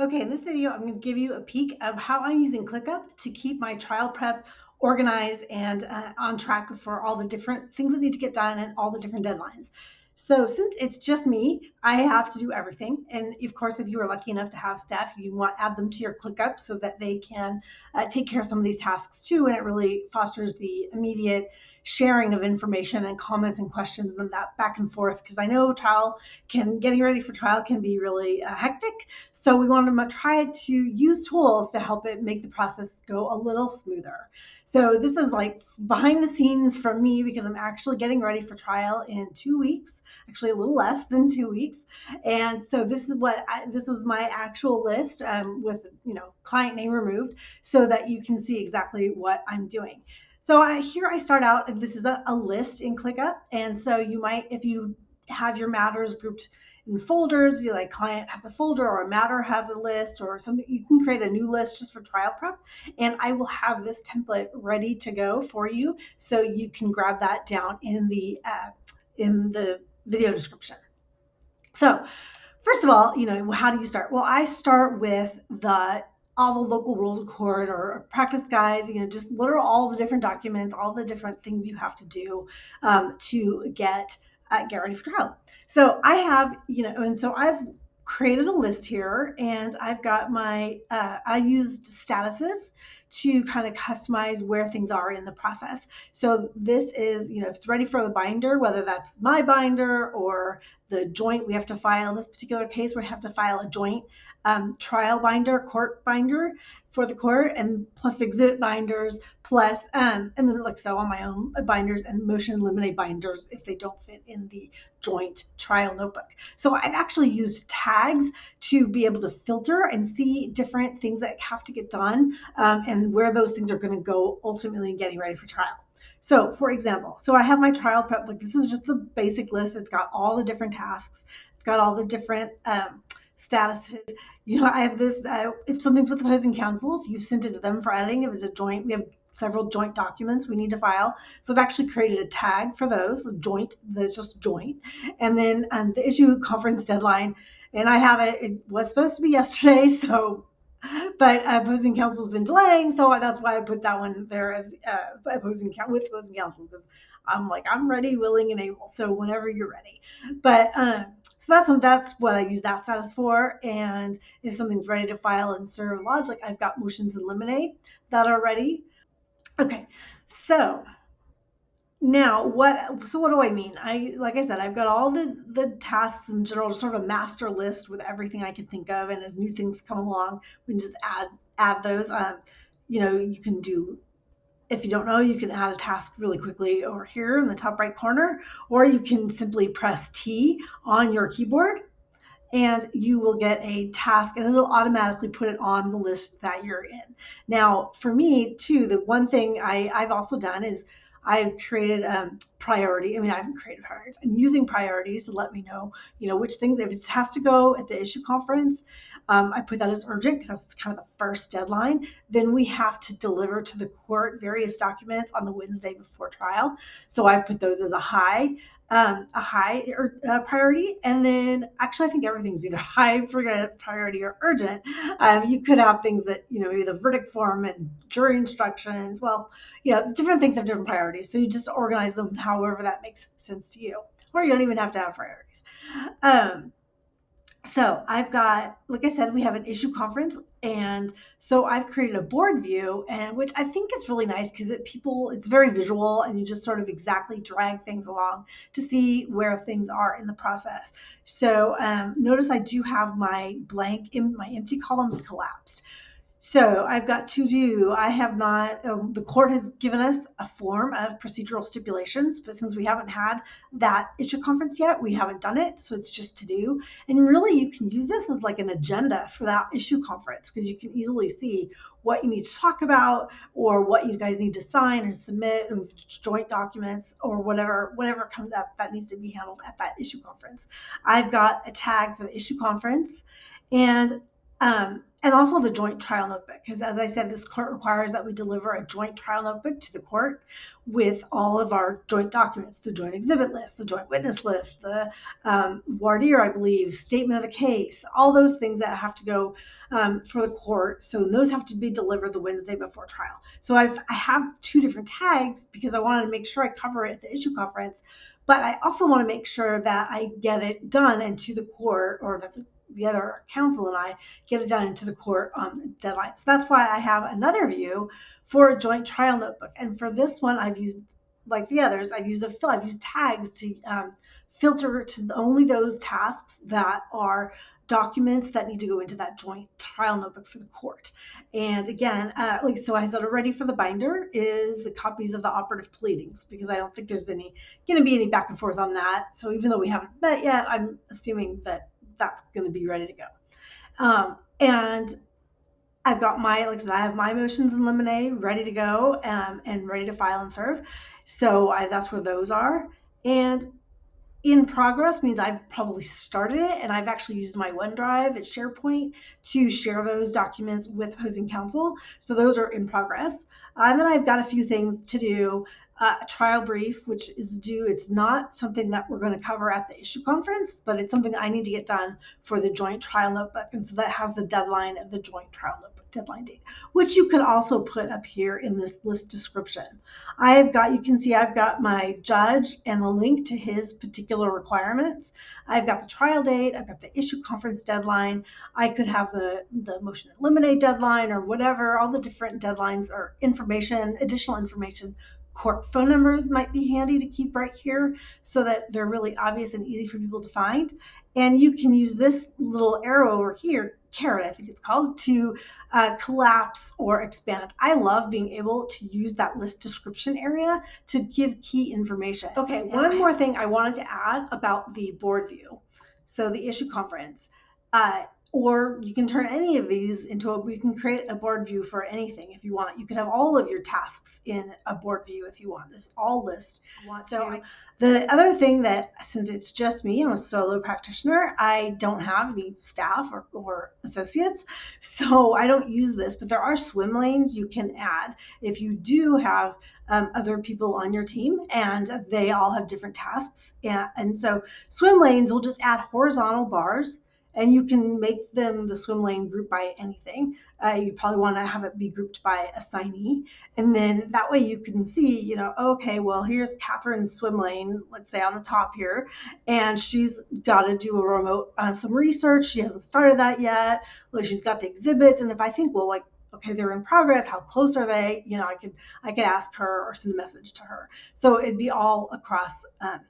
Okay, in this video, I'm going to give you a peek of how I'm using ClickUp to keep my trial prep organized and on track for all the different things that need to get done and all the different deadlines. So since it's just me, I have to do everything. And of course, if you are lucky enough to have staff, you want to add them to your ClickUp so that they can take care of some of these tasks too. And it really fosters the immediate sharing of information and comments and questions and that back and forth. Because I know getting ready for trial can be really hectic. So we want to try to use tools to help it make the process go a little smoother. So this is like behind the scenes from me because I'm actually getting ready for trial in 2 weeks, actually a little less than 2 weeks. And so this is my actual list with client name removed so that you can see exactly what I'm doing. So here I start out, and this is a list in ClickUp. And so you might, if you have your matters grouped in folders, be like client has a folder or a matter has a list or something, you can create a new list just for trial prep. And I will have this template ready to go for you. So you can grab that down in the video description. So first of all, how do you start? Well, I start with all the local rules of court or practice guides, just what are all the different documents, all the different things you have to do to get ready for trial. So I have, and so I've created a list here, and I've got I used statuses to kind of customize where things are in the process. So this is, if it's ready for the binder, whether that's my binder or the joint we have to file. In this particular case, we have to file a joint trial binder, court binder for the court, and plus exhibit binders, plus, and then like so on my own binders and motion eliminate binders if they don't fit in the joint trial notebook. So I've actually used tags to be able to filter and see different things that have to get done and where those things are going to go ultimately in getting ready for trial. So for example, I have my trial prep, like this is just the basic list. It's got all the different tasks. It's got all the different statuses. I have this, if something's with opposing counsel, if you've sent it to them for editing, if it's a joint, we have several joint documents we need to file. So I've actually created a tag for those, joint, that's just joint. And then the issue conference deadline, and I have it was supposed to be yesterday, but opposing counsel has been delaying, so that's why I put that one there as opposing counsel, because I'm ready, willing, and able. So whenever you're ready. But so that's what I use that status for. And if something's ready to file and serve logic, I've got motions eliminate that are ready. Okay, so now what do I mean? Like I said, I've got all the tasks in general, sort of a master list with everything I can think of, and as new things come along, we can just add those. You can do, if you don't know, you can add a task really quickly over here in the top right corner, or you can simply press T on your keyboard and you will get a task and it'll automatically put it on the list that you're in. Now, for me too, the one thing I've also done is I've created priority. I haven't created priorities. I'm using priorities to let me know, which things, if it has to go at the issue conference, I put that as urgent because that's kind of the first deadline. Then we have to deliver to the court various documents on the Wednesday before trial. So I've put those as a high priority. And then actually, I think everything's either high priority or urgent. You could have things that, the verdict form and jury instructions. Well, different things have different priorities. So you just organize them however that makes sense to you, or you don't even have to have priorities. So I've got, like I said, we have an issue conference, and so I've created a board view, and which I think is really nice because it's very visual, and you just sort of exactly drag things along to see where things are in the process. So notice I do have my empty columns collapsed. So I've got to do, I have not, the court has given us a form of procedural stipulations, but since we haven't had that issue conference yet, we haven't done it. So it's just to do. And really you can use this as like an agenda for that issue conference because you can easily see what you need to talk about or what you guys need to sign or submit, joint documents or whatever comes up that needs to be handled at that issue conference. I've got a tag for the issue conference, and And also the joint trial notebook, because as I said, this court requires that we deliver a joint trial notebook to the court with all of our joint documents, the joint exhibit list, the joint witness list, the voir dire, I believe, statement of the case, all those things that have to go for the court. So those have to be delivered the Wednesday before trial. So I have 2 different tags because I wanted to make sure I cover it at the issue conference, but I also want to make sure that I get it done and to the court, or that the other counsel and I get it done into the court deadline. So that's why I have another view for a joint trial notebook. And for this one, I've used, like the others, I've used tags to filter to only those tasks that are documents that need to go into that joint trial notebook for the court. And again, so I said already, for the binder is the copies of the operative pleadings, because I don't think there's going to be any back and forth on that. So even though we haven't met yet, I'm assuming that that's going to be ready to go. And I've got my, like I said, I have my motions in limine ready to go and ready to file and serve. So that's where those are. And in progress means I've probably started it, and I've actually used my OneDrive at SharePoint to share those documents with opposing counsel. So those are in progress. And then I've got a few things to do. A trial brief, which is due. It's not something that we're going to cover at the issue conference, but it's something that I need to get done for the joint trial notebook. And so that has the deadline of the joint trial notebook deadline date, which you could also put up here in this list description. You can see I've got my judge and the link to his particular requirements. I've got the trial date. I've got the issue conference deadline. I could have the motion in limine deadline, or whatever, all the different deadlines or information, additional information. Court phone numbers might be handy to keep right here so that they're really obvious and easy for people to find. And you can use this little arrow over here, caret I think it's called, to collapse or expand. I love being able to use that list description area to give key information. Okay, one more thing I wanted to add about the board view. So the issue conference. Or you can turn any of these into you can create a board view for anything if you want. You can have all of your tasks in a board view if you want. This all list. The other thing that, since it's just me, I'm a solo practitioner, I don't have any staff or associates, so I don't use this, but there are swim lanes you can add if you do have other people on your team and they all have different tasks. And so swim lanes will just add horizontal bars, and you can make them the swim lane group by anything. You probably want to have it be grouped by assignee. And then that way you can see, okay, well, here's Catherine's swim lane, let's say on the top here, and she's got to do a remote, some research. She hasn't started that yet. Well, she's got the exhibits. And if I think, well, okay, they're in progress, how close are they? I could ask her or send a message to her. So it'd be all across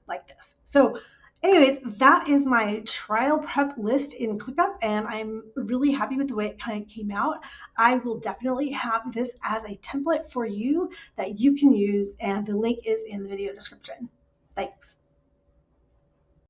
like this. So anyways, that is my trial prep list in ClickUp, and I'm really happy with the way it kind of came out. I will definitely have this as a template for you that you can use, and the link is in the video description. Thanks.